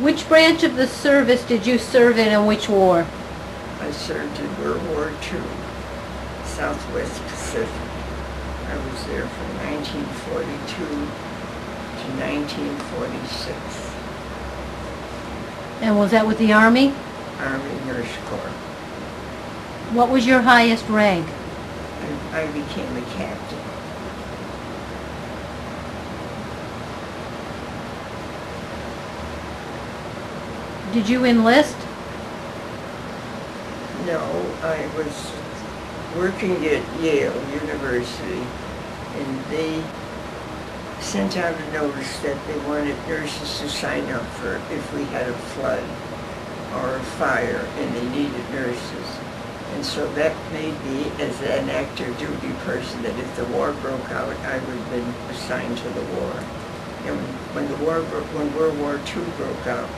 Which branch of the service did you serve in and which war? I served in World War II, Southwest Pacific. I was there from 1942 to 1946. And was that with the Army? Army Nurse Corps. What was your highest rank? I became a captain. Did you enlist? No, I was working at Yale University, and they sent out a notice that they wanted nurses to sign up for if we had a flood or a fire and they needed nurses. And so that made me, as an active duty person, that if the war broke out, I would have been assigned to the war. And when World War II broke out,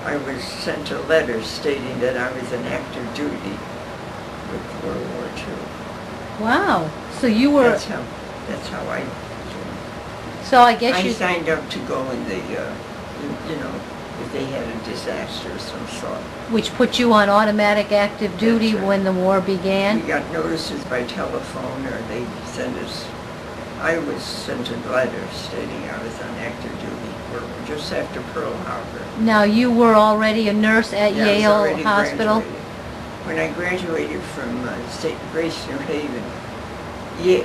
I was sent a letter stating that I was in active duty with World War II. Wow. So you were... That's how I... So I guess I you... signed up to go in the, if they had a disaster of some sort. Which put you on automatic active duty That's right. when the war began? We got notices by telephone, or they sent us... I was sent a letter stating I was on active duty just after Pearl Harbor. Now, you were already a nurse at Yeah, I was Yale already Hospital? graduated. When I graduated from Grace, New Haven, yeah,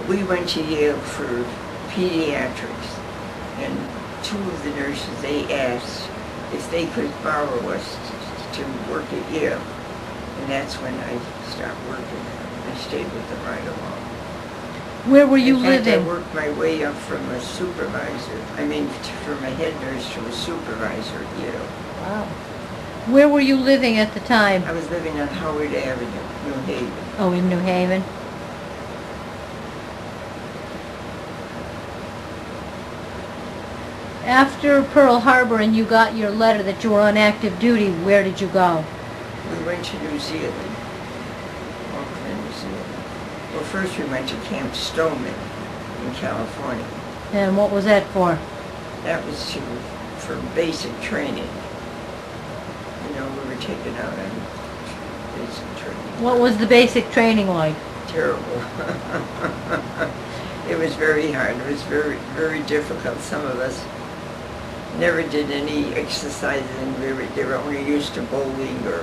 we went to Yale for pediatrics, and two of the nurses, they asked if they could borrow us to work at Yale, and that's when I stopped working. I stayed with them right along. Where were you In fact, living? I worked my way up from a supervisor, from a head nurse to a supervisor at Yale. Wow. Where were you living at the time? I was living on Howard Avenue, New Haven. Oh, in New Haven. After Pearl Harbor and you got your letter that you were on active duty, where did you go? We went to New Zealand. Auckland, New Zealand. Well, first we went to Camp Stoneman in California. And what was that for? That was for basic training. We were taken out on basic training. What was the basic training like? Terrible. It was very hard. It was very, very difficult. Some of us never did any exercises, and they were only used to bowling or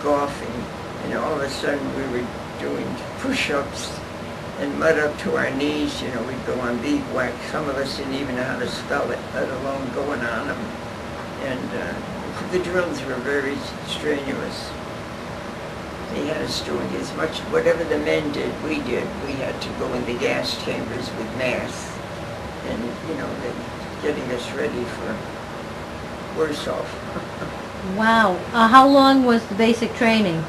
golfing. And all of a sudden we were doing push-ups and mud up to our knees. We'd go on bivouac. Some of us didn't even know how to spell it, let alone going on them. And the drills were very strenuous. They had us doing as much, whatever the men did, we did. We had to go in the gas chambers with masks and, getting us ready for worse off. Wow. How long was the basic training?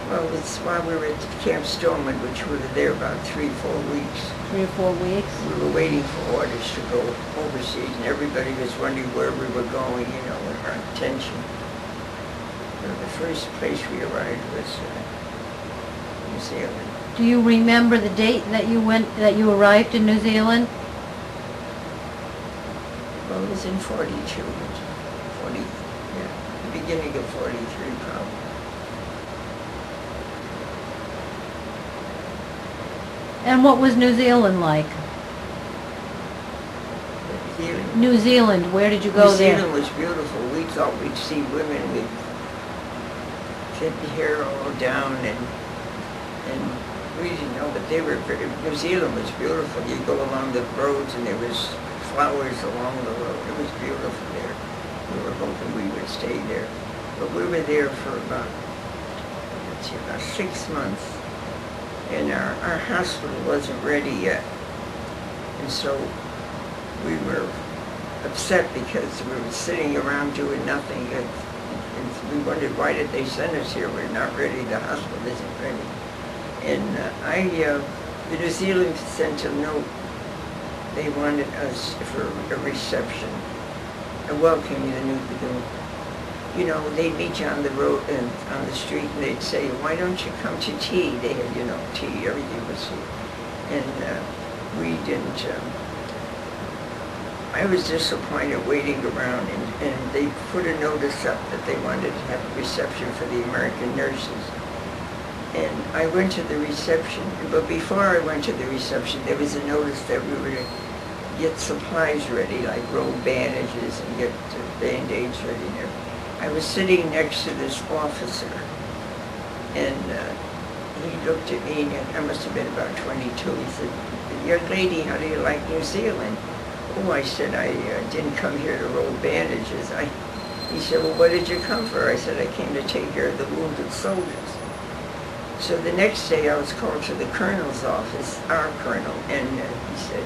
Well, it's while we were at Camp Stoneman, which we were there about 3-4 weeks. 3 or 4 weeks? We were waiting for orders to go overseas, and everybody was wondering where we were going, with our attention. The first place we arrived was New Zealand. Do you remember the date that you arrived in New Zealand? Well, it was in 42, the beginning of 43 probably. And what was New Zealand like? New Zealand, where did you go there? New Zealand was beautiful. We thought we'd see women with thick hair all down, and we didn't know, but New Zealand was beautiful. You go along the roads and there was flowers along the road. It was beautiful there. We were hoping we would stay there. But we were there for about 6 months, and our hospital wasn't ready yet. And so we were upset because we were sitting around doing nothing, and we wondered, why did they send us here? We're not ready, the hospital isn't ready. And the New Zealand sent a note. They wanted us for a reception, a welcoming the new people. They'd meet you on the road and on the street, and they'd say, why don't you come to tea? They had, tea, everything was tea. And we didn't, I was disappointed waiting around, and and they put a notice up that they wanted to have a reception for the American nurses. And I went to the reception, but before I went to the reception, there was a notice that we were to get supplies ready, like roll bandages and get Band-Aids ready and everything. I was sitting next to this officer, and he looked at me, and I must have been about 22. He said, "Young lady, how do you like New Zealand?" Oh, I said, I didn't come here to roll bandages. He said, "Well, what did you come for?" I said, "I came to take care of the wounded soldiers." So the next day I was called to the colonel's office, our colonel, and he said,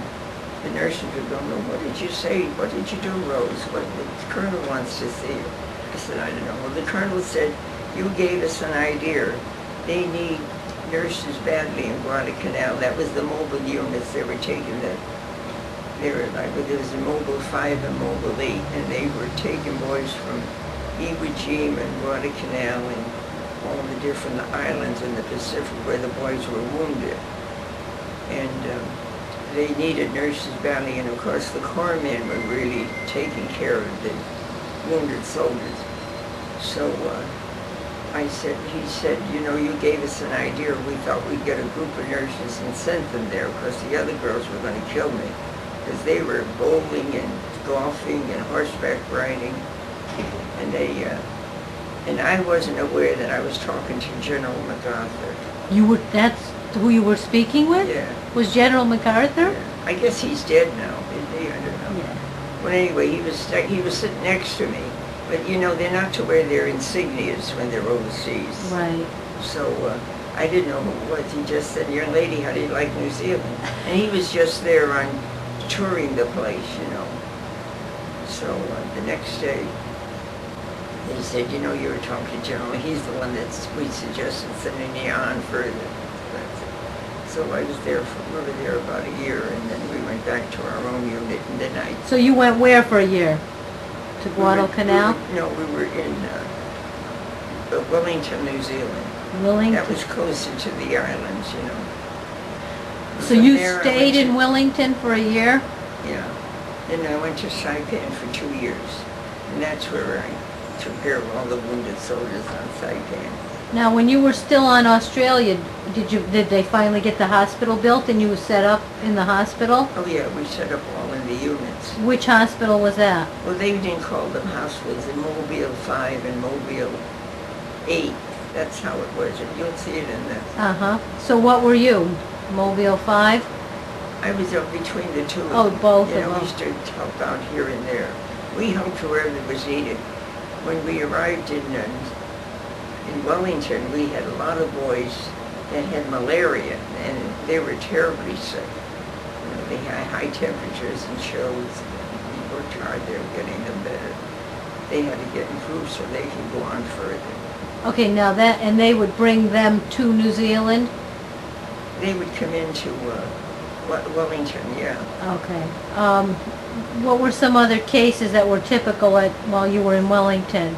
the nurses were going, "Well, what did you say? What did you do, Rose? What the colonel wants to see you." I said, "I don't know." Well, the colonel said, "You gave us an idea. They need nurses badly in Guadalcanal." That was the mobile units they were taking. There was a Mobile 5 and Mobile 8, and they were taking boys from Iwo Jima and Guadalcanal and all the different islands in the Pacific where the boys were wounded. And they needed nurses badly, and of course the corpsmen were really taking care of the wounded soldiers. So he said, "You know, you gave us an idea. We thought we'd get a group of nurses and sent them there, because the other girls were going to kill me, because they were bowling and golfing and horseback riding." And I wasn't aware that I was talking to General MacArthur. That's who you were speaking with? Yeah. Was General MacArthur? Yeah. I guess he's dead now. I don't know. Yeah. Well, anyway, he was sitting next to me. But, you know, they're not to wear their insignias when they're overseas. Right. So I didn't know who it was. He just said, "Young lady, how do you like New Zealand?" And he was just there on touring the place, you know. So the next day, he said, "You know, you were talking to General. He's the one we suggested sending you on further." So we were there about a year, and then we went back to our own unit, and then So you went where for a year? To Guadalcanal? No, we were in Wellington, New Zealand. Wellington? That was closer to the islands, you know. So From you there, stayed in Wellington for a year? Yeah. Then I went to Saipan for 2 years, and that's where I took care of all the wounded soldiers on Saipan. Now, when you were still on Australia, did they finally get the hospital built and you were set up in the hospital? Oh yeah, we set up all in the units. Which hospital was that? Well, they didn't call them hospitals, in Mobile 5 and Mobile 8. That's how it was. You'll see it in the... Uh-huh. So what were you? Mobile 5? I was up between the two. Oh, both of You know, them. we used to help out here and there. We helped wherever it was needed. When we arrived in Wellington, we had a lot of boys that had malaria, and they were terribly sick. You know, they had high temperatures and chills. We worked hard there getting them better. They had to get improved so they could go on further. Okay, now and they would bring them to New Zealand? They would come into Wellington, yeah. Okay. What were some other cases that were typical while you were in Wellington?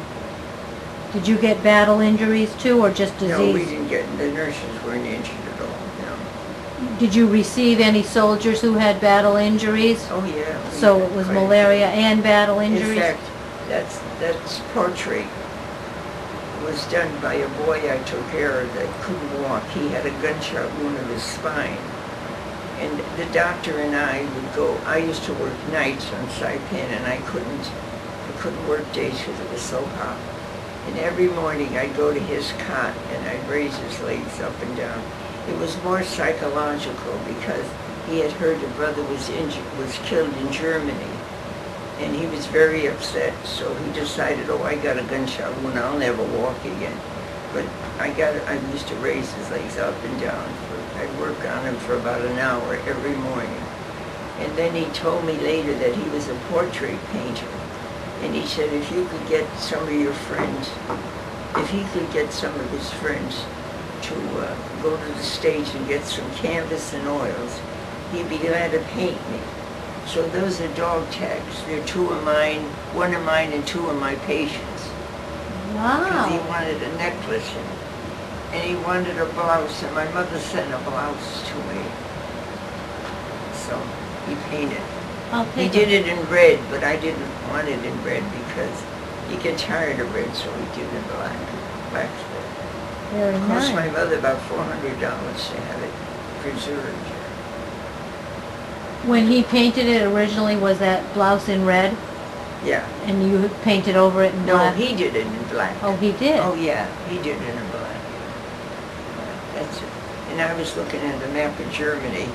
Did you get battle injuries too, or just disease? No, we didn't get, the nurses weren't injured at all, no. Did you receive any soldiers who had battle injuries? Oh, yeah. So it was malaria and battle injuries? In fact, that's portrait was done by a boy I took care of that couldn't walk. He had a gunshot wound in his spine. And the doctor and I would go, I used to work nights on Saipan, and I couldn't work days because it was so hot. And every morning I'd go to his cot and I'd raise his legs up and down. It was more psychological because he had heard a brother was killed in Germany, and he was very upset. So he decided, oh, I got a gunshot wound, I'll never walk again. But I used to raise his legs up and down. I'd work on him for about an hour every morning. And then he told me later that he was a portrait painter. And he said if you could get some of your friends, if he could get some of his friends to go to the States and get some canvas and oils, he'd be glad to paint me. So those are dog tags. They're 2 of mine, 1 of mine and 2 of my patients. Wow. Because he wanted a necklace and he wanted a blouse, and my mother sent a blouse to me. So he painted. I'll He take did it. it in red, but I didn't want it in red because you get tired of red, so we did it in black. Black. Very It cost my nice. mother about $400 to have it preserved. When he painted it originally, was that blouse in red? Yeah. And you painted over it in No, black? he did it in black. Oh, he did? Oh, yeah, he did it in black. That's it. And I was looking at the map of Germany,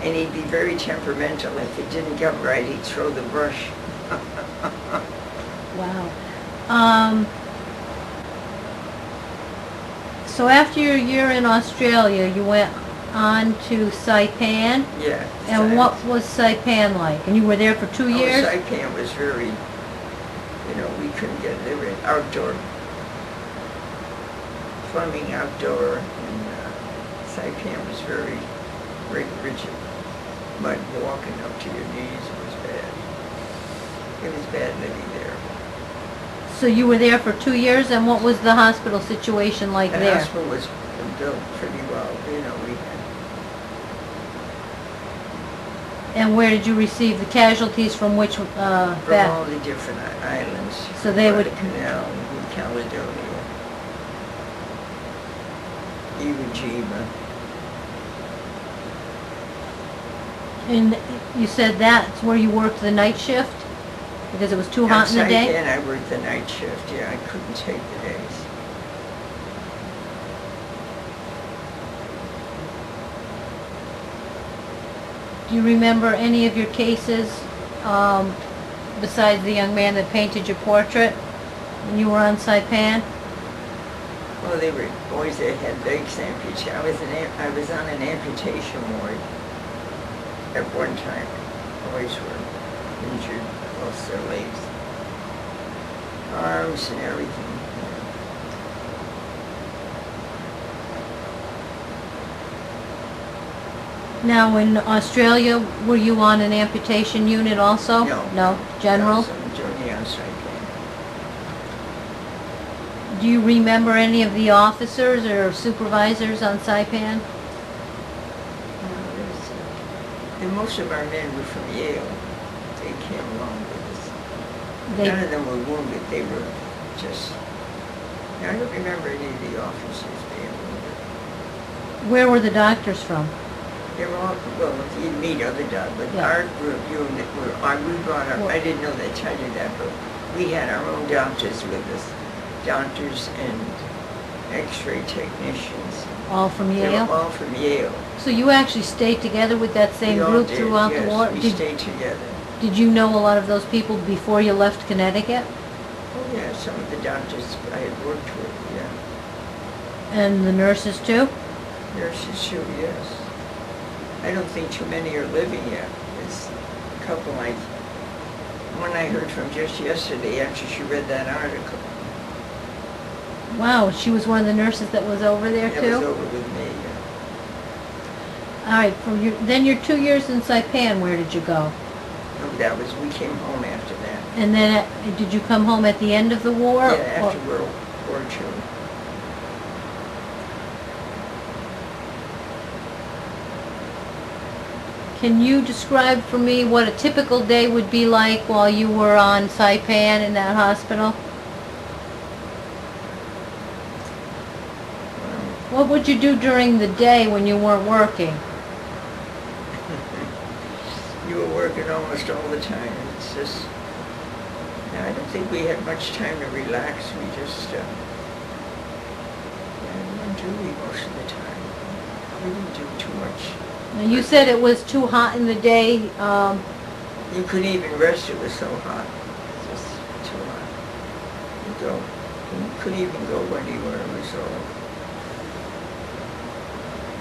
and he'd be very temperamental. If it didn't come right, he'd throw the brush. Wow. So after your year in Australia, you went on to Saipan? Yeah. And what was Saipan like? And you were there for 2 years? Saipan was very, we couldn't get there. Outdoor, plumbing outdoor, and Saipan was very rigid. Mud walking up to your knees, it was bad. It was bad living there. So you were there for 2 years, and what was the hospital situation like The there? hospital was built pretty well, we had. And where did you receive the casualties from which From all the different islands. So they would- Guadalcanal, New Caledonia, Iwo Jima. And you said that's where you worked the night shift? Because it was too hot in the day? And I worked the night shift, yeah, I couldn't take the days. Do you remember any of your cases, besides the young man that painted your portrait when you were on Saipan? Well, they were boys that had legs amputated. I was on an amputation ward at one time. Boys were injured, lost their legs, arms and everything. Now in Australia, were you on an amputation unit also? No. No? General? Journey on Saipan. Do you remember any of the officers or supervisors on Saipan? And most of our men were from Yale. They came along with us. None of them were wounded. They were just... I don't remember any of the officers being wounded. Where were the doctors from? They were all, well, you'd meet other doctors, but Yeah. our group, we brought our, I didn't know they tell you that, but we had our own doctors with us. Doctors and x-ray technicians. All from They Yale? were all from Yale. So you actually stayed together with that same We all group did, throughout the war? Yes, we stayed together. Did you know a lot of those people before you left Connecticut? Oh, yeah, some of the doctors I had worked with, yeah. And the nurses too? Nurses, too, yes. I don't think too many are living yet. There's a couple one I heard from just yesterday after she read that article. Wow, she was one of the nurses that was over there That too? was over with me, yeah. All right, then your 2 years in Saipan, where did you go? No, we came home after that. And then, did you come home at the end of the war? Yeah, after World War II. Can you describe for me what a typical day would be like while you were on Saipan in that hospital? What would you do during the day when you weren't working? You were working almost all the time. It's just, I don't think we had much time to relax. We just, went to most of the time. We didn't do too much. Now, you said it was too hot in the day. You couldn't even rest, it was so hot. Just too hot. You couldn't even go anywhere, it was all...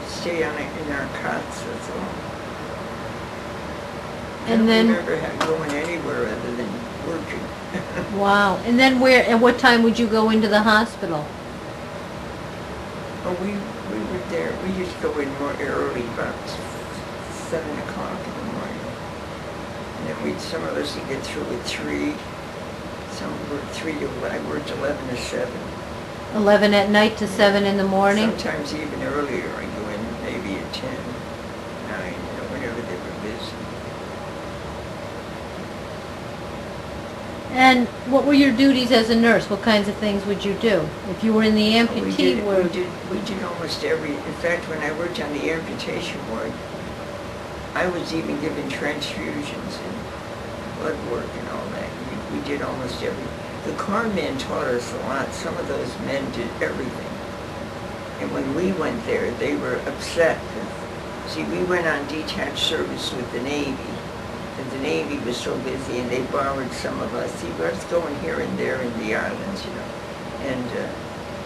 Stay in our cots, that's all. And then... I don't remember going anywhere other than working. Wow. And then at what time would you go into the hospital? Oh, we were there, we used to go in more early, about 7 o'clock in the morning. And then some of us would get through at 3. Some worked 3 to, I worked 11 to 7. 11 at night to 7 in the morning? Sometimes even earlier, I go in maybe at 10, 9, whenever they were busy. And what were your duties as a nurse? What kinds of things would you do? If you were in the amputee ward? We did almost every, in fact, when I worked on the amputation ward, I was even given transfusions and blood work and all that. We did almost everything. The corpsmen taught us a lot. Some of those men did everything. And when we went there, they were upset. See, we went on detached service with the Navy, and the Navy was so busy, and they borrowed some of us. See, let's go in here and there in the islands, you know. And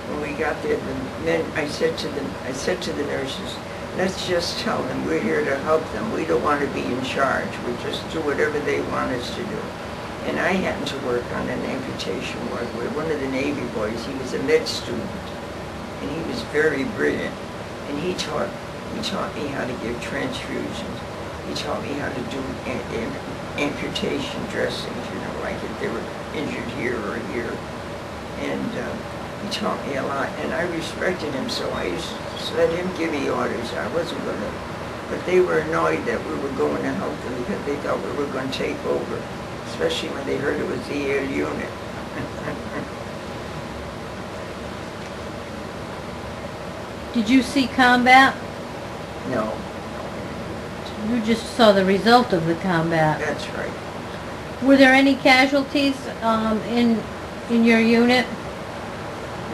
when we got there, the men, I said to the nurses, let's just tell them we're here to help them. We don't want to be in charge. We just do whatever they want us to do. And I happened to work on an amputation ward where one of the Navy boys, he was a med student, and he was very brilliant. And he taught me how to give transfusions. He taught me how to do amputation dressings, you know, like if they were injured here or here. And he taught me a lot, and I respected him, so I used to let him give me orders. I wasn't going to, but they were annoyed that we were going to help them because they thought we were going to take over, especially when they heard it was the air unit. Did you see combat? No. You just saw the result of the combat. That's right. Were there any casualties in your unit?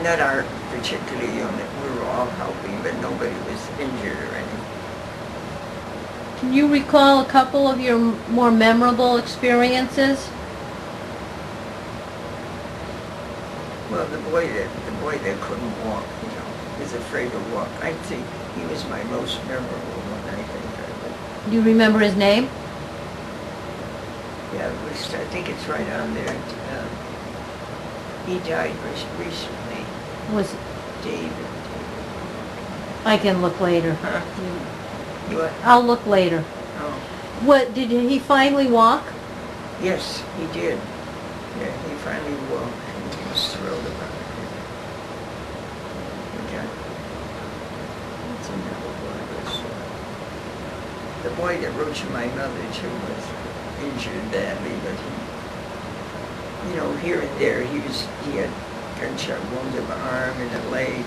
Not our particular unit. We were all helping, but nobody was injured or anything. Can you recall a couple of your more memorable experiences? Well, the boy that couldn't walk, you know, was afraid to walk. I think he was my most memorable one, I think. Do you remember his name? Yeah, I think it's right on there. He died recently. Was David. I can look later. Huh? You what? I'll look later. Oh. What, did he finally walk? Yes, he did. Yeah, he finally walked, and he was thrilled about it. Okay. What's another one? The boy that wrote to my mother, too, was injured badly, but he, you know, here and there, he had gunshot wounds in the arm and a leg.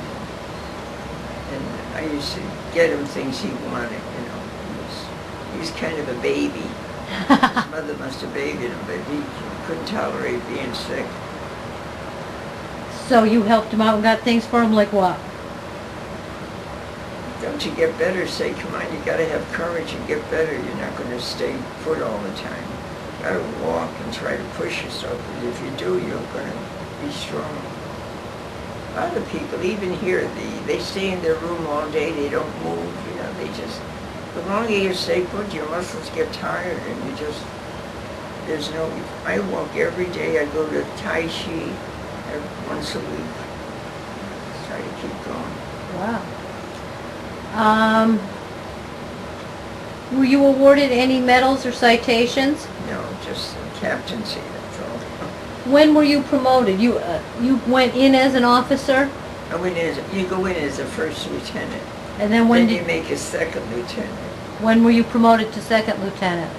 And I used to get him things he wanted, you know. He was kind of a baby. His mother must have babied him, but he couldn't tolerate being sick. So you helped him out and got things for him, like what? Don't you get better? Say, come on, you gotta have courage and get better. You're not gonna stay put all the time. You gotta walk and try to push yourself. But if you do, you're gonna be strong. A lot of people, even here, they stay in their room all day. They don't move. You know, they just. The longer you stay put, your muscles get tired, and you just. There's no. I walk every day. I go to Tai Chi once a week. Try to keep going. Wow. Were you awarded any medals or citations? No, just captaincy, that's all. When were you promoted? You went in as an officer? You go in as a first lieutenant. And then when you make a second lieutenant. When were you promoted to second lieutenant?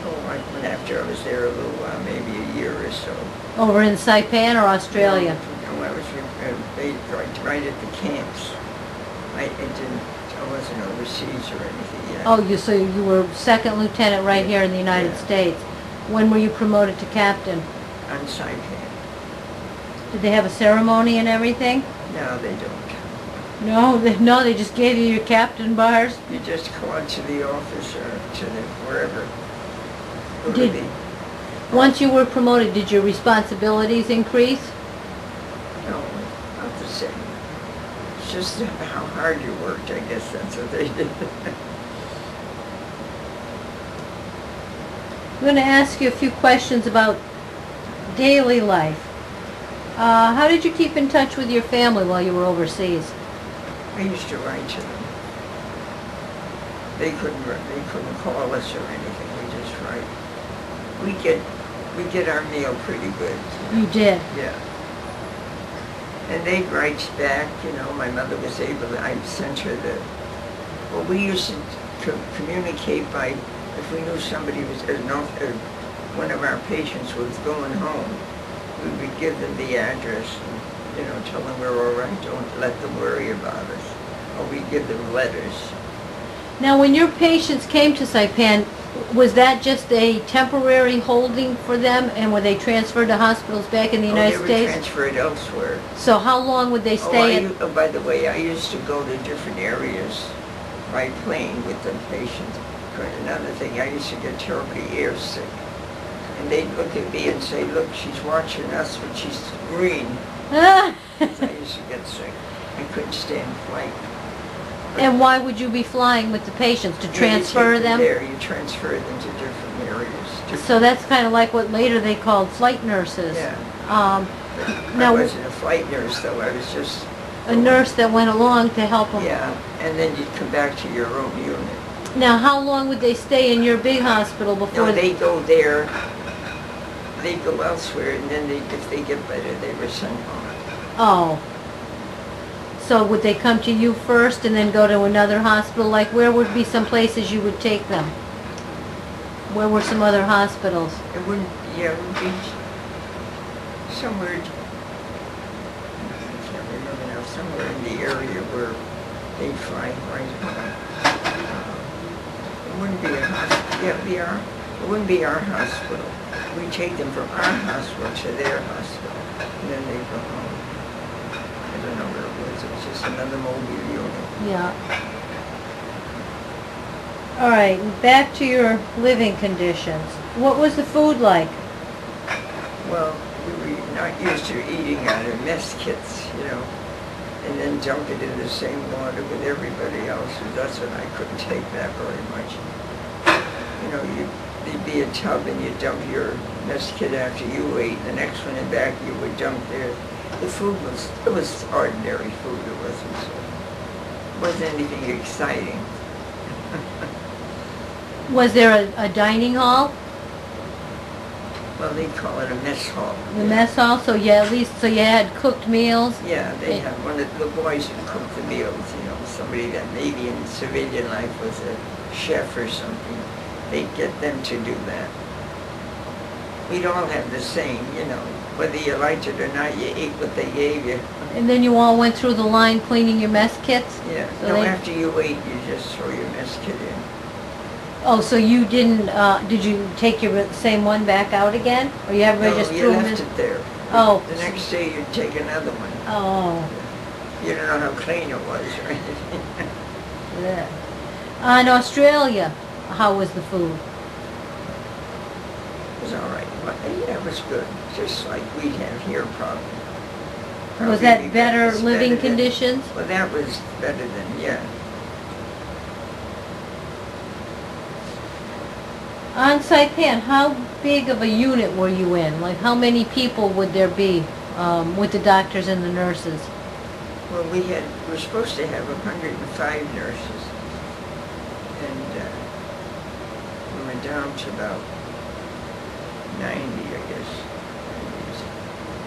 Oh, I went after I was there a little while, maybe a year or so. Over in Saipan or Australia? No, I was right at the camps. I wasn't overseas or anything yet. Oh, so you were second lieutenant right here in the United States. When were you promoted to captain? On Saipan. Did they have a ceremony and everything? No, they don't. No, they just gave you your captain bars? You just go on to the office or to the wherever. Once you were promoted, did your responsibilities increase? No, not the same. It's just how hard you worked, I guess that's what they did. I'm going to ask you a few questions about daily life. How did you keep in touch with your family while you were overseas? I used to write to them. They couldn't call us or anything. We just write. We get our mail pretty good. You did? Yeah. And they'd write back, you know. My mother was able to, I sent her we used to communicate by, if we knew somebody was, one of our patients was going home, we would give them the address and, tell them we're all right, don't let them worry about us. Or we'd give them letters. Now, when your patients came to Saipan, was that just a temporary holding for them, and were they transferred to hospitals back in the United They were States? transferred elsewhere. So how long would they stay By the way, I used to go to different areas by plane with the patients. Another thing, I used to get terribly airsick. And they'd look at me and say, look, she's watching us, but she's green. I used to get sick. I couldn't stand flight. And why would you be flying with the patients? To transfer them? You transfer them to different areas. So that's kind of like what later they called flight nurses. Yeah. Now, I wasn't a flight nurse, though. I was just a nurse that went along to help them. Yeah, and then you'd come back to your own unit. Now, how long would they stay in your big hospital before? No, they go there. They go elsewhere, and then if they get better, they were sent home. Oh. So would they come to you first and then go to another hospital? Like, where would be some places you would take them? Where were some other hospitals? It would be somewhere, I can't remember now, somewhere in the area where they'd fly right home. It wouldn't be a hospital. It wouldn't be our hospital. We take them from our hospital to their hospital, and then they go home. I don't know where it was. It was just another mobile unit. Yeah. All right, back to your living conditions. What was the food like? Well, we were not used to eating out of mess kits, and then dump it in the same water with everybody else. And that's when I couldn't take that very much. There'd be a tub and you'd dump your mess kit after you ate. The next one in back you would dump there. The food was ordinary food. It wasn't anything exciting. Was there a dining hall? Well, they call it a mess hall. The mess hall, so you had cooked meals? Yeah, they had one of the boys who cooked the meals, somebody that maybe in civilian life was a chef or something. They'd get them to do that. We'd all have the same, whether you liked it or not, you ate what they gave you. And then you all went through the line cleaning your mess kits? Yeah, So after you ate, you just throw your mess kit in. Oh, so you didn't, did you take your same one back out again? Or everybody just threw them in? No, you left it there. Oh. The next day you'd take another one. Oh. You don't know how clean it was or anything. Yeah. In Australia, how was the food? It was all right. Yeah, it was good. Just like we have here, probably. Was that better living conditions? Well, that was better than, yeah. On Saipan, how big of a unit were you in? Like, how many people would there be with the doctors and the nurses? Well, we were supposed to have 105 nurses, and we went down to about 90, I guess.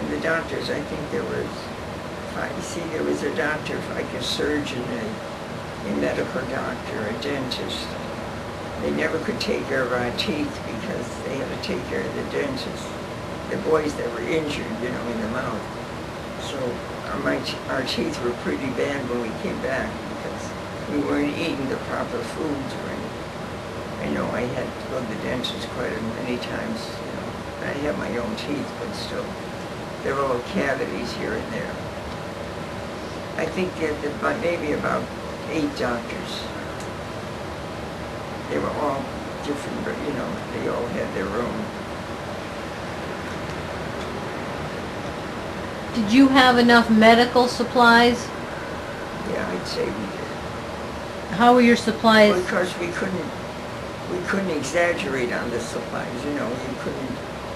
And the doctors, I think there was 5. See, there was a doctor, like a surgeon, a medical doctor, a dentist. They never could take care of our teeth because they had to take care of the dentist, the boys that were injured, in the mouth. So our teeth were pretty bad when we came back because we weren't eating the proper foods or anything. I know I had to go to the dentist quite many times. I have my own teeth, but still, they're all cavities here and there. I think that maybe about 8 doctors. They were all different, but they all had their own. Did you have enough medical supplies? Yeah, I'd say we did. How were your supplies? Well, of course, we couldn't exaggerate on the supplies.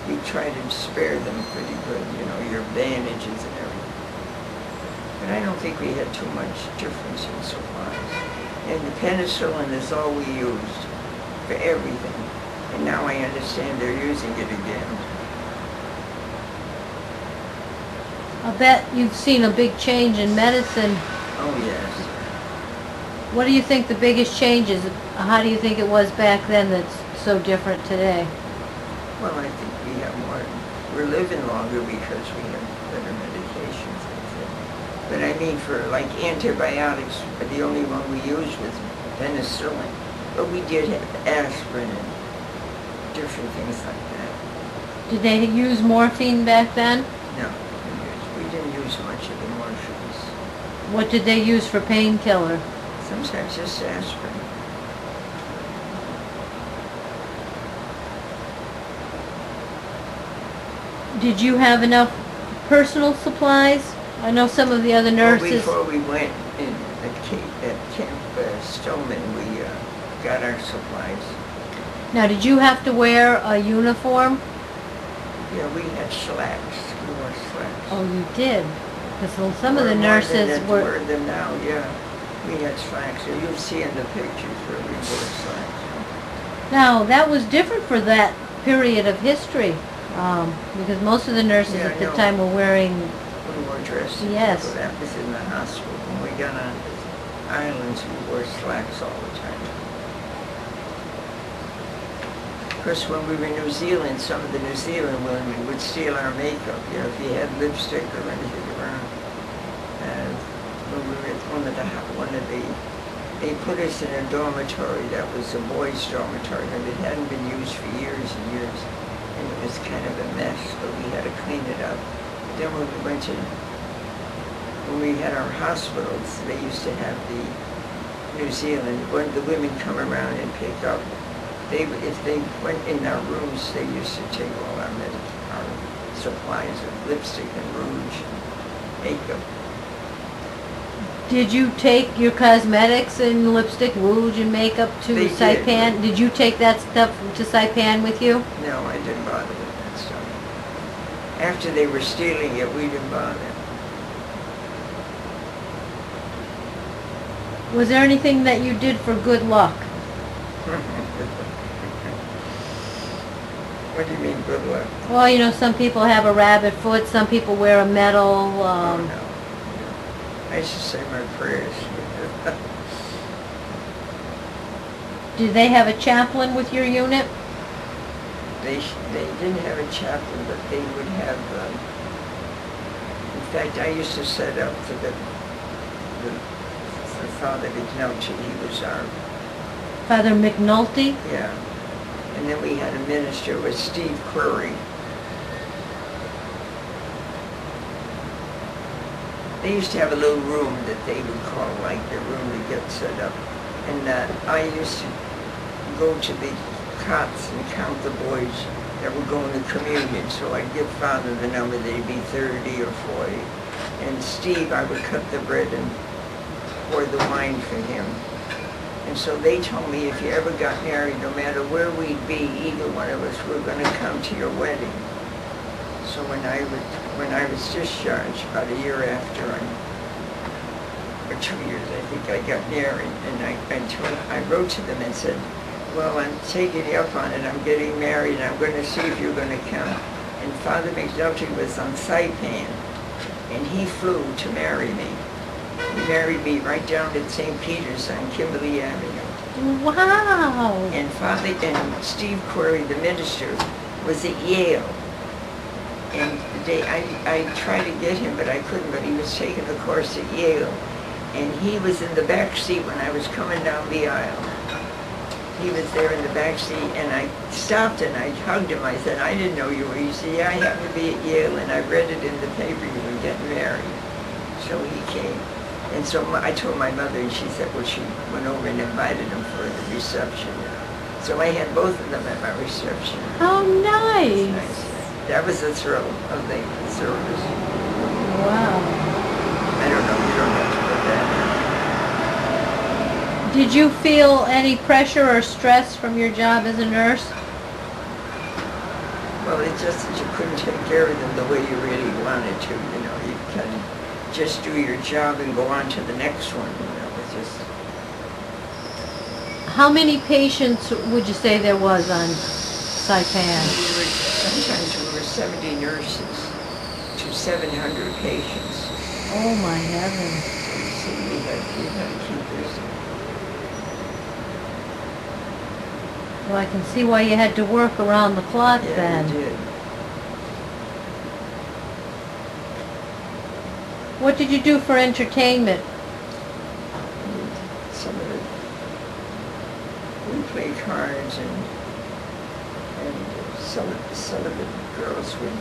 We tried to spare them pretty good. Your bandages and everything. But I don't think we had too much difference in supplies. And the penicillin is all we used for everything. And now I understand they're using it again. I bet you've seen a big change in medicine. Oh, yes. What do you think the biggest change is? How do you think it was back then that's so different today? Well, I think we have more, we're living longer because we have better medications, I think. But I mean, for like antibiotics, the only one we used was penicillin. But we did have aspirin and different things like that. Did they use morphine back then? No, we didn't use much of the morphines. What did they use for painkiller? Sometimes just aspirin. Did you have enough personal supplies? I know some of the other nurses. Well, before we went in at Camp Stoneman, we got our supplies. Now, did you have to wear a uniform? Yeah, we had slacks. We wore slacks. Oh, you did? Because some of the More nurses than were... wear them now, yeah. We had slacks. So you'll see in the pictures where we wore slacks. Now, that was different for that period of history, because most of the nurses Yeah, at the I know. time were wearing... We wore dresses. Yes. So that was in the hospital. When we got on the islands, we wore slacks all the time. Of course, when we were in New Zealand, some of the New Zealand women would steal our makeup. You know, if you had lipstick or anything around. And when we were at they put us in a dormitory that was a boys' dormitory, and it hadn't been used for years and years. And it was kind of a mess, but we had to clean it up. Then when we had our hospitals, they used to have the New Zealand, when the women come around and pick up, if they went in our rooms, they used to take all our supplies of lipstick and rouge and makeup. Did you take your cosmetics and lipstick, rouge, and makeup to They Saipan? Did you take that stuff to Saipan with you? No, I didn't bother with that stuff. After they were stealing it, we didn't bother. Was there anything that you did for good luck? What do you mean, good luck? Well, you know, some people have a rabbit foot, some people wear a medal. Oh, no. I used to say my prayers. Did they have a chaplain with your unit? They didn't have a chaplain, but they would have, in fact, I used to set up for the Father McNulty. He was our... Father McNulty? Yeah. And then we had a minister with Steve Query. They used to have a little room that they would call like the room to get set up. And I used to go to the cots and count the boys that were going to communion. So I'd give Father the number, they'd be 30 or 40. And Steve, I would cut the bread and pour the wine for him. And so they told me if you ever got married, no matter where we'd be, either one of us, we're going to come to your wedding. So when I was discharged, about a year after, or 2 years, I think I got married, and I wrote to them and said, well, I'm taking you up on it, I'm getting married, and I'm going to see if you're going to come. And Father McNulty was on Saipan, and he flew to marry me. He married me right down at St. Peter's on Kimberly Avenue. Wow! And Steve Query, the minister, was at Yale. And I tried to get him, but I couldn't, but he was taking a course at Yale. And he was in the back seat when I was coming down the aisle. He was there in the back seat, and I stopped and I hugged him. I said, I didn't know you were. He said, yeah, I happen to be at Yale, and I read it in the paper you were getting married. So he came. And so I told my mother, and she said, well, she went over and invited him for the reception. So I had both of them at my reception. How nice! Nice. That was the thrill of the service. Wow. I don't know, you don't have to put that Did you feel any pressure or stress from your job as a nurse? in. Well, it's just that you couldn't take care of them the way you really wanted to, you know. You kind of just do your job and go on to the next one, you know. It's just... How many patients would you say there was on Saipan? Sometimes we were 70 nurses to 700 patients. Oh my heavens. So we had to keep busy. Well, I can see why you had to work around the clock Yeah, then. we did. What did you do for entertainment? And some of it, we played cards, and some of the girls would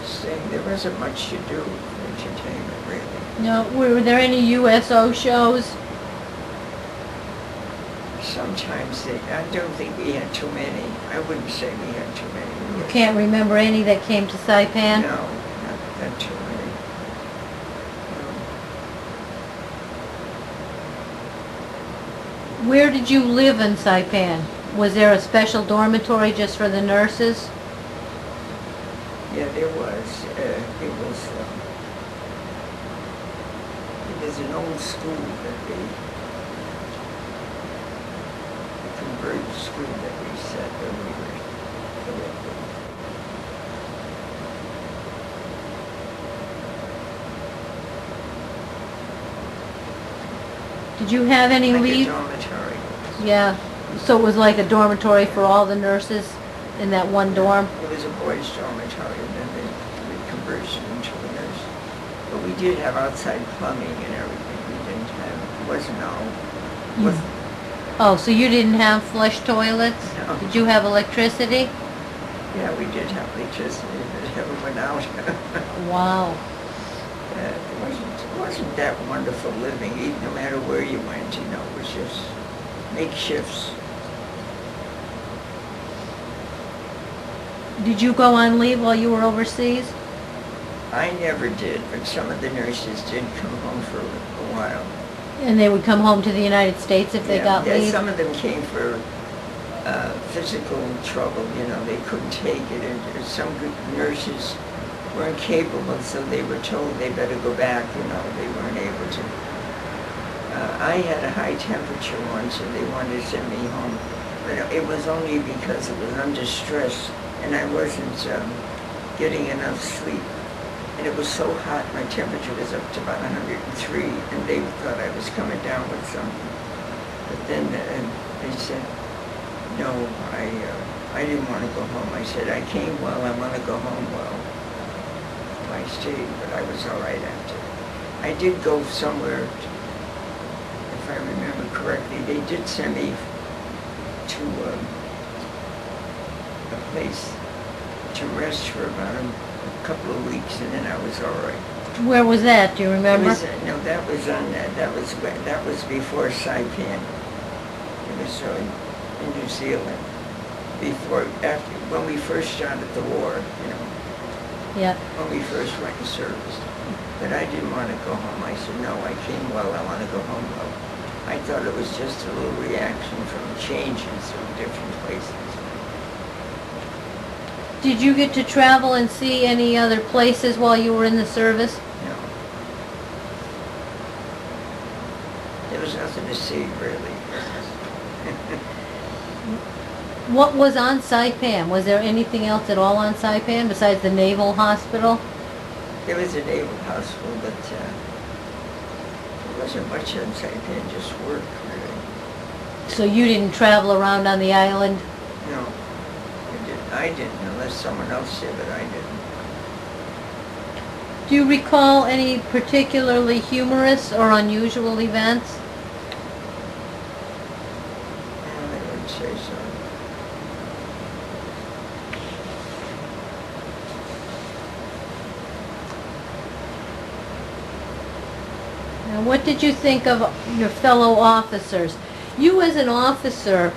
sing. There wasn't much to do for entertainment, really. No, were there any USO shows? Sometimes I don't think we had too many. I wouldn't say we had too many. You can't remember any that came to Saipan? No, not too many. Where did you live in Saipan? Was there a special dormitory just for the nurses? Yeah, there was. It was an old school that a converted school that we set when we were collected. Did you have any Like a leave? dormitory. Yeah, so it was like a dormitory for all the nurses in that one dorm? It was a boys' dormitory, and then they converted it into a nurse. But we did have outside plumbing and everything. We didn't have, it wasn't all, wasn't, Oh, so you didn't have flush toilets? No. Did you have electricity? yeah, we did have electricity, but it never went out. Wow. It wasn't that wonderful living, even no matter where you went, you know, it was just makeshifts. Did you go on leave while you were overseas? I never did, but some of the nurses did come home for a while. And they would come home to the United States if they got Yeah, leave? some of them came for physical trouble, you know, they couldn't take it, and some good nurses weren't capable, so they were told they better go back, you know, they weren't able to. I had a high temperature once, and they wanted to send me home, but it was only because it was under stress, and I wasn't getting enough sleep. And it was so hot, my temperature was up to about 103, and they thought I was coming down with something. But then they said, no, I didn't want to go home. I said, I came well, I want to go home well. I stayed, but I was all right after. I did go somewhere, if I remember correctly, they did send me to a place to rest for about a couple of weeks, and then I was all right. Where was that? Do you remember? No, that was before Saipan. It was in New Zealand. When we first started the war, you know. Yeah. When we first went in service. But I didn't want to go home. I said, no, I came well, I want to go home well. I thought it was just a little reaction from changes from different places. Did you get to travel and see any other places while you were in the service? No. There was nothing to see, really. What was on Saipan? Was there anything else at all on Saipan besides the Naval Hospital? There was a naval hospital, but there wasn't much on Saipan, just work, really. So you didn't travel around on the island? No, I didn't, unless someone else did, but I didn't. Do you recall any particularly humorous or unusual events? No, I wouldn't say so. Now, what did you think of your fellow officers? You as an officer,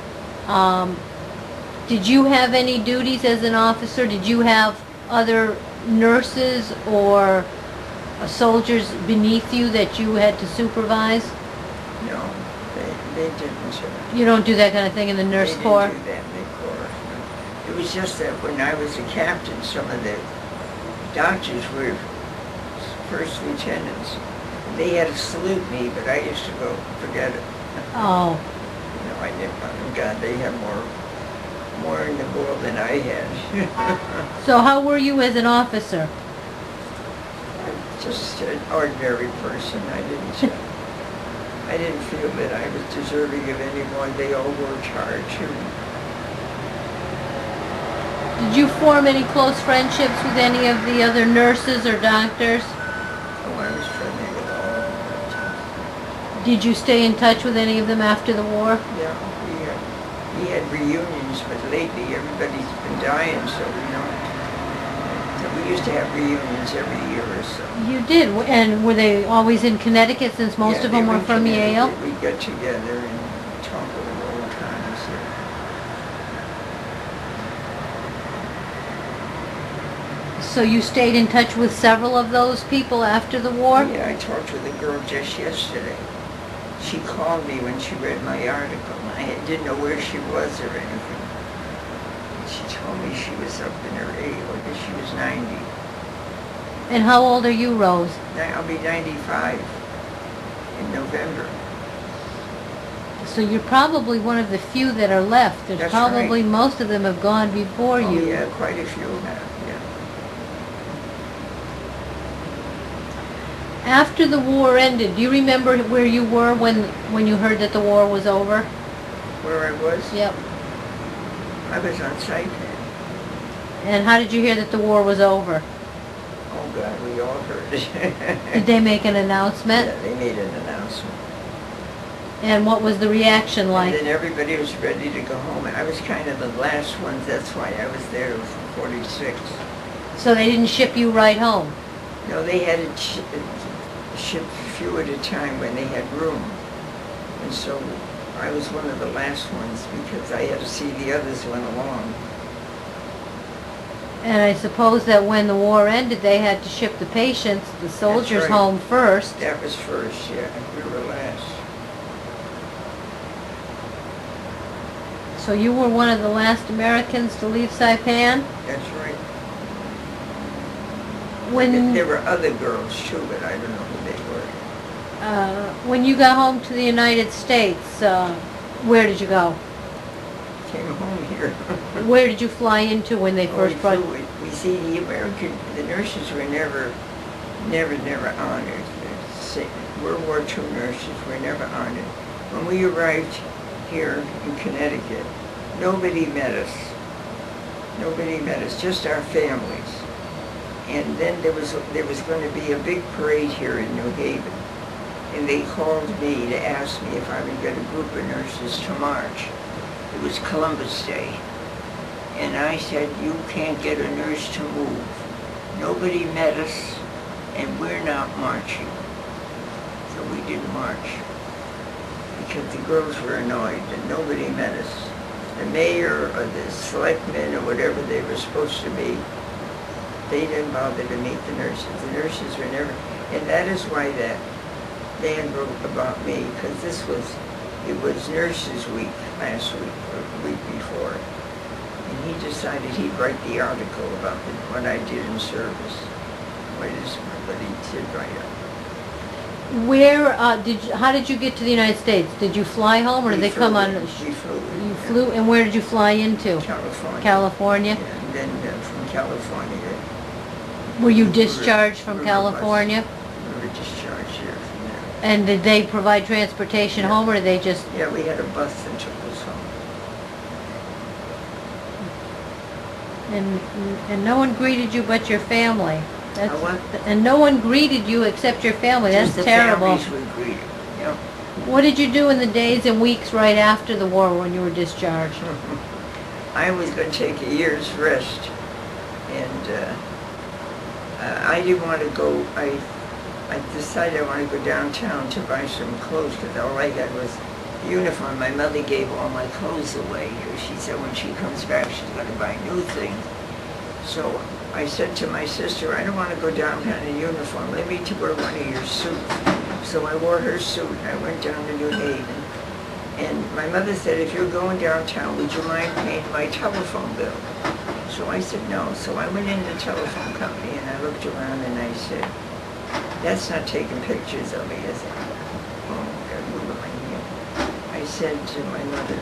did you have any duties as an officer? Did you have other nurses or soldiers beneath you that you had to supervise? No, they didn't. You don't do that kind of thing in the nurse corps? They didn't do that in the corps. No. It was just that when I was a captain, some of the doctors were first lieutenants. They had to salute me, but I used to go, forget it. Oh. You know, I didn't, oh God, they had more in the world than I had. So how were you as an officer? Just an ordinary person. I didn't feel that I was deserving of anyone. They all worked hard too. Did you form any close friendships with any of the other nurses or doctors? Oh, I was friendly with all of them. Did you stay in touch with any of them after the war? Yeah, we had reunions, but lately everybody's been dying, so we don't. So we used to have reunions every year or so. You did, and were they always in Connecticut since most Yeah, of them they were in from Yale? Connecticut. We'd get together and talk over old times. So you stayed in touch with several of those people after the war? Yeah, I talked with a girl just yesterday. She called me when she read my article. I didn't know where she was or anything. She told me she was up in her age, or that she was 90. And how old are you, Rose? I'll be 95 in November. So you're probably one of the few that are left. There's That's probably right. most of them have gone before Oh, you. yeah, quite a few have, yeah. After the war ended, do you remember where you were when you heard that the war was over? Where I was? Yep. I was on Saipan. And how did you hear that the war was over? Oh, God, we all heard it. Did they make an announcement? Yeah, they made an announcement. And what was the reaction like? And then everybody was ready to go home. And I was kind of the last ones. That's why I was there from 46. So they didn't ship you right home? No, they had to ship a few at a time when they had room. And so I was one of the last ones because I had to see the others went along. And I suppose that when the war ended, they had to ship the patients, the soldiers, right. home first. That was first, yeah. We were last. So you were one of the last Americans to leave Saipan? That's right. When There were other girls too, but I don't know who they were. when you got home to the United States, where did you go? Came home here. Where did you fly into when they first brought you? We see the nurses were never honored. World War II nurses were never honored. When we arrived here in Connecticut, nobody met us. Nobody met us, just our families. And then there was going to be a big parade here in New Haven. And they called me to ask me if I would get a group of nurses to march. It was Columbus Day. And I said, you can't get a nurse to move. Nobody met us, and we're not marching. So we didn't march. Because the girls were annoyed that nobody met us. The mayor or the selectmen or whatever they were supposed to be, they didn't bother to meet the nurses. The nurses were never, and that is why that man wrote about me, because it was Nurses Week last week, or the week before. And he decided he'd write the article about what I did in service. What he did write up. Where how did you get to the United States? Did you fly home, or did they come on? We flew. You flew, and where did you fly into? California. California. Yeah, and then from California. Were you discharged from we were California? We were discharged here from there. And did they provide transportation home, or did they just? Yeah, we had a bus that took us home. And no one greeted you but your family. That's, what? and no one greeted you except your family. That's Just terrible. the families we greeted. Yep. What did you do in the days and weeks right after the war when you were discharged? I was going to take a year's rest, and I didn't want to go. I decided I wanted to go downtown to buy some clothes because all I had was a uniform. My mother gave all my clothes away. She said when she comes back she's going to buy new things. So I said to my sister, I don't want to go downtown in uniform. Let me to wear one of your suits. So I wore her suit. I went down to New Haven. And my mother said, if you're going downtown, would you mind paying my telephone bill? So I said no. So I went into the telephone company and I looked around and I said, that's not taking pictures of me, is it? Oh, God, move my hand. I said to my mother,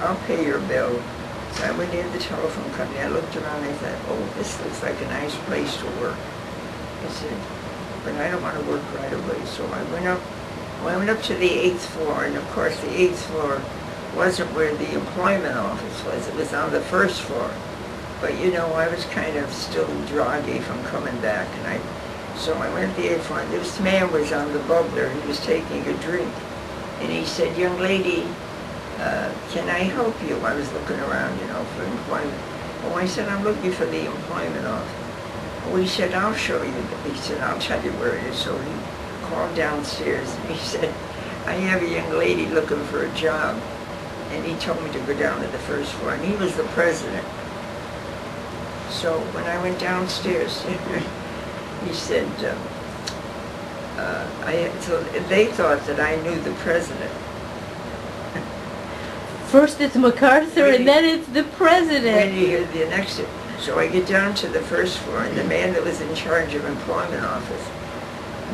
I'll pay your bill. So I went into the telephone company. I looked around and I thought, oh, this looks like a nice place to work. I said, but I don't want to work right away. So I went up to the 8th floor, and of course the 8th floor wasn't where the employment office was. It was on the first floor. But you know, I was kind of still groggy from coming back, and so I went to the 8th floor. This man was on the bubbler. He was taking a drink, and he said, "Young lady, can I help you?" I was looking around, you know, for employment. Oh, I said, "I'm looking for the employment office." Oh, he said, "I'll show you." He said, "I'll tell you where it is." So he called downstairs, and he said, "I have a young lady looking for a job." And he told me to go down to the first floor, and he was the president. So when I went downstairs, he said, so they thought that I knew the president. First it's MacArthur, and then it's the When president. you hear the next, so I get down to the first floor, and the man that was in charge of employment office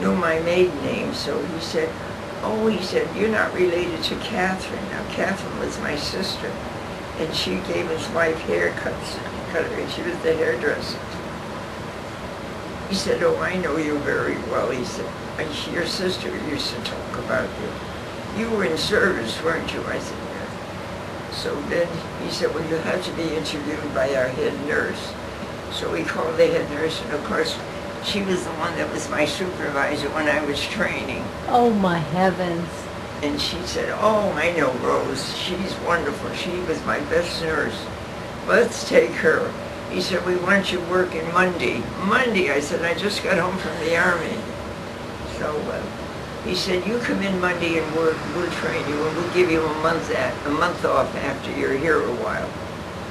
knew my maiden name, so he said, "Oh," he said, "you're not related to Catherine." Now, Catherine was my sister, and she gave his wife haircuts, and she was the hairdresser. He said, "Oh, I know you very well." He said, "Your sister used to talk about you. You were in service, weren't you?" I said, "Yes." So then he said, "Well, you have to be interviewed by our head nurse." So we called the head nurse, and of course, she was the one that was my supervisor when I was training. Oh my heavens. And she said, "Oh, I know Rose. She's wonderful. She was my best nurse. Let's take her." He said, "We want you working Monday." Monday, I said, "I just got home from the Army." So he said, "You come in Monday and we'll train you, and we'll give you a month off after you're here a while."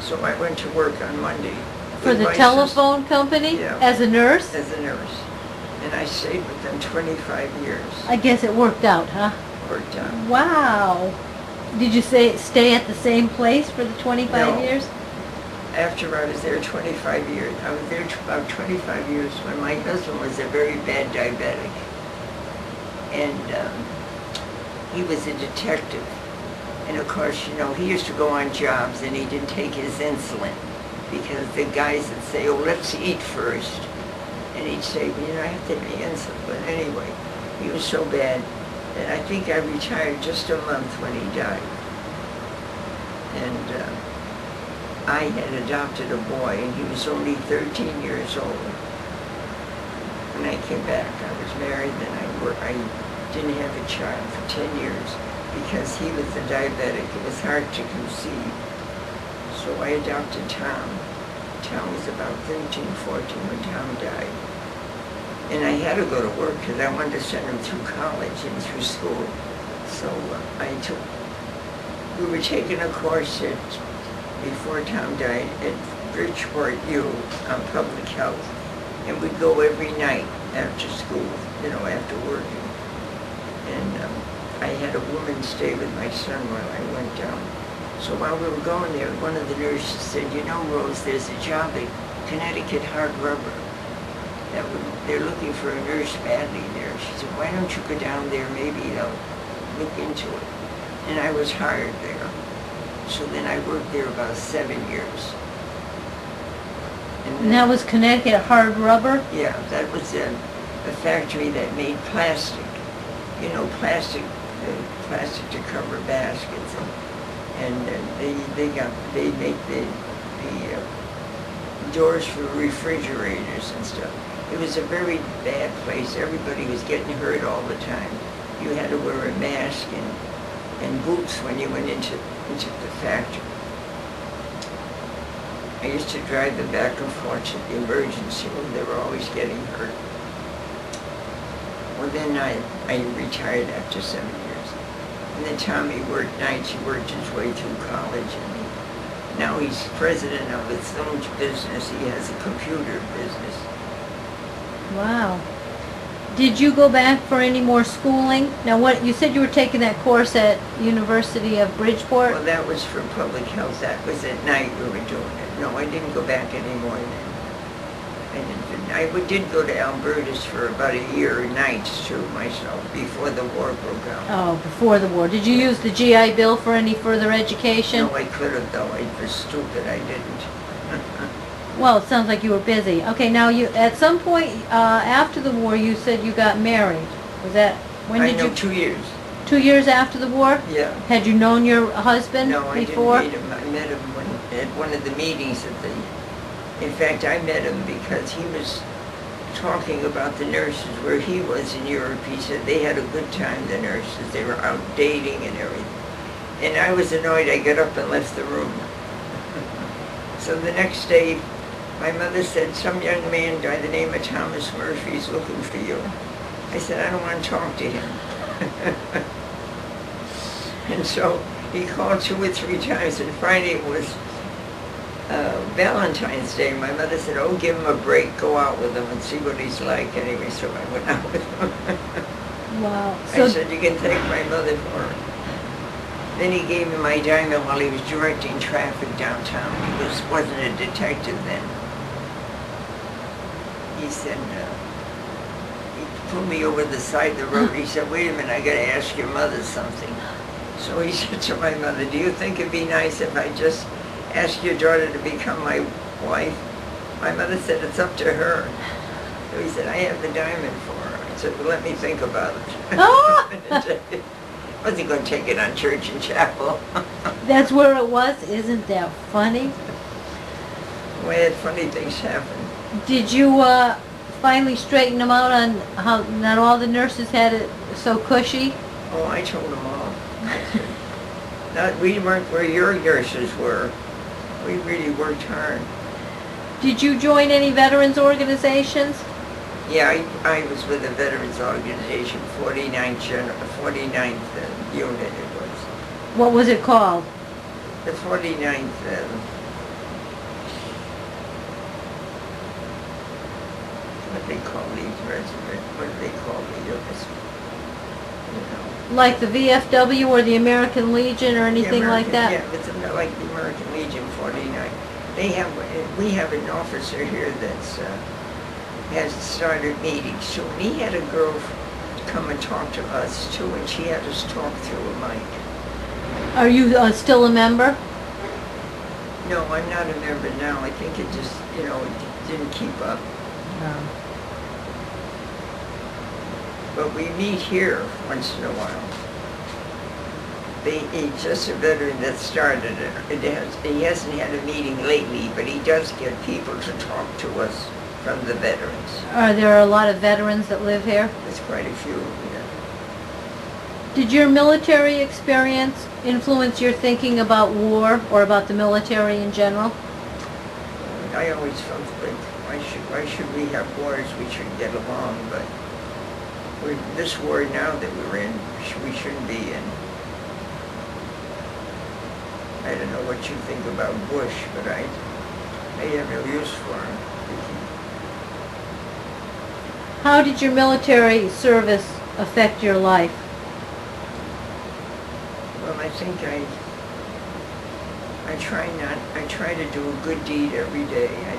So I went to work on Monday. For with the my telephone company? Yeah. As a nurse? sister as a nurse. And I stayed with them 25 years. I guess it worked out, huh? Worked on. Wow. Did you stay at the same place for the 25 No. years? After I was there 25 years, I was there about 25 years when my husband was a very bad diabetic. And he was a detective. And of course, you know, he used to go on jobs and he didn't take his insulin because the guys would say, "Oh, let's eat first." And he'd say, "Well, you know, I have to take insulin." But anyway, he was so bad that I think I retired just a month when he died. And I had adopted a boy, and he was only 13 years old. When I came back, I was married, and I didn't have a child for 10 years because he was a diabetic. It was hard to conceive. So I adopted Tom. Tom was about 13, 14 when Tom died. And I had to go to work because I wanted to send him through college and through school. So we were taking a course before Tom died at Bridgeport U on public health. And we'd go every night after school, you know, after working. And I had a woman stay with my son while I went down. So while we were going there, one of the nurses said, "You know, Rose, there's a job at Connecticut Hard Rubber. They're looking for a nurse badly there." She said, "Why don't you go down there? Maybe they'll look into it." And I was hired there. So then I worked there about 7 years. And that was Connecticut Hard Rubber? Yeah, that was a factory that made plastic. You know, plastic to cover baskets. And they make the doors for refrigerators and stuff. It was a very bad place. Everybody was getting hurt all the time. You had to wear a mask and boots when you went into the factory. I used to drive them back and forth to the emergency room. They were always getting hurt. Well, then I retired after 7 years. And then Tommy worked nights. He worked his way through college, and now he's president of his own business. He has a computer business. Wow. Did you go back for any more schooling? Now, what you said you were taking that course at University of Bridgeport? Well, that was for public health. That was at night we were doing it. No, I didn't go back anymore then. I did go to Alberta's for about a year nights too myself before the war broke out. Oh, before the war. Did you use the GI Bill for any further education? No, I could have though. I was stupid. I didn't. Well, it sounds like you were busy. Okay, now you at some point after the war, you said you got married. Was that when I did know you? 2 years. 2 years after the war? Yeah. Had you known your husband No, I before? didn't meet him. I met him at one of the meetings at the, in fact, I met him because he was talking about the nurses where he was in Europe. He said they had a good time, the nurses. They were out dating and everything. And I was annoyed. I got up and left the room. So the next day, my mother said, some young man by the name of Thomas Murphy is looking for you. I said, I don't want to talk to him. And so he called 2 or 3 times, and finally it was Valentine's Day. My mother said, oh, give him a break, go out with him and see what he's like. Anyway, so I went out with him. Wow. I said, you can thank my mother for it. Then he gave me my diamond while he was directing traffic downtown. He wasn't a detective then. He said, he pulled me over the side of the road. He said, wait a minute, I got to ask your mother something. So he said to my mother, do you think it'd be nice if I just asked your daughter to become my wife? My mother said, it's up to her. So he said, I have the diamond for her. I said, well, let me think about it. Oh! Wasn't going to take it on church and chapel. That's where it was? Isn't that funny? We had funny things happen. Did you finally straighten them out on how not all the nurses had it so cushy? Oh, I told them all. We weren't where your nurses were. We really worked hard. Did you join any veterans organizations? Yeah, I was with the Veterans Organization, 49th unit it was. What was it called? The 49th, what they call these regiments, what do they call the units? You know. Like the VFW or the American Legion or anything like that? Yeah, it's like the American Legion 49. We have an officer here that's has started meetings. So when he had a girl come and talk to us too, and she had us talk through a mic. Are you still a member? No, I'm not a member now. I think it just, it didn't keep up. No. But we meet here once in a while. He's just a veteran that started it. He hasn't had a meeting lately, but he does get people to talk to us from the veterans. Are there a lot of veterans that live here? There's quite a few, yeah. Did your military experience influence your thinking about war or about the military in general? I always felt like, why should we have wars? We should get along, but this war now that we're in, we shouldn't be in. I don't know what you think about Bush, but I have no use for him. How did your military service affect your life? Well, I think I try to do a good deed every day. I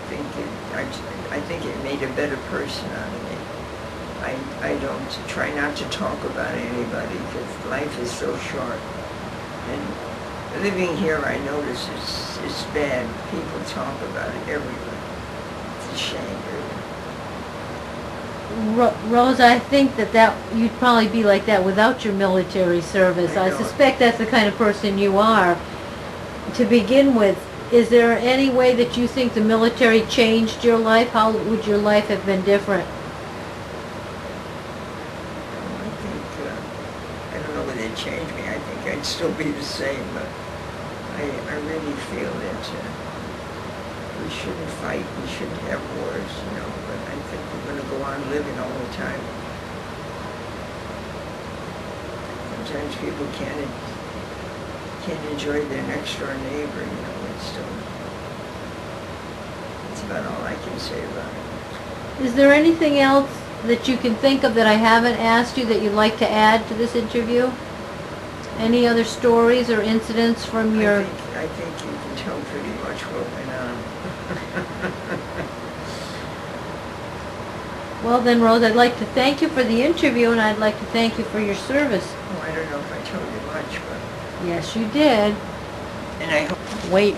think it made a better person out of me. I don't try not to talk about anybody because life is so short. And living here, I notice it's bad. People talk about it everywhere. It's a shame, really. Rose, I think that you'd probably be like that without your military service. I suspect that's the kind of person you are. To begin with, is there any way that you think the military changed your life? How would your life have been different? I don't know whether it changed me. I think I'd still be the same, but I really feel that we shouldn't fight, we shouldn't have wars, but I think we're going to go on living all the time. Sometimes people can't enjoy their next door neighbor, it's about all I can say about it. Is there anything else that you can think of that I haven't asked you that you'd like to add to this interview? Any other stories or incidents from your... I think you can tell pretty much what went on. Well then, Rose, I'd like to thank you for the interview, and I'd like to thank you for your service. Oh, I don't know if I told you much, but... Yes, you did. And I hope... Wait.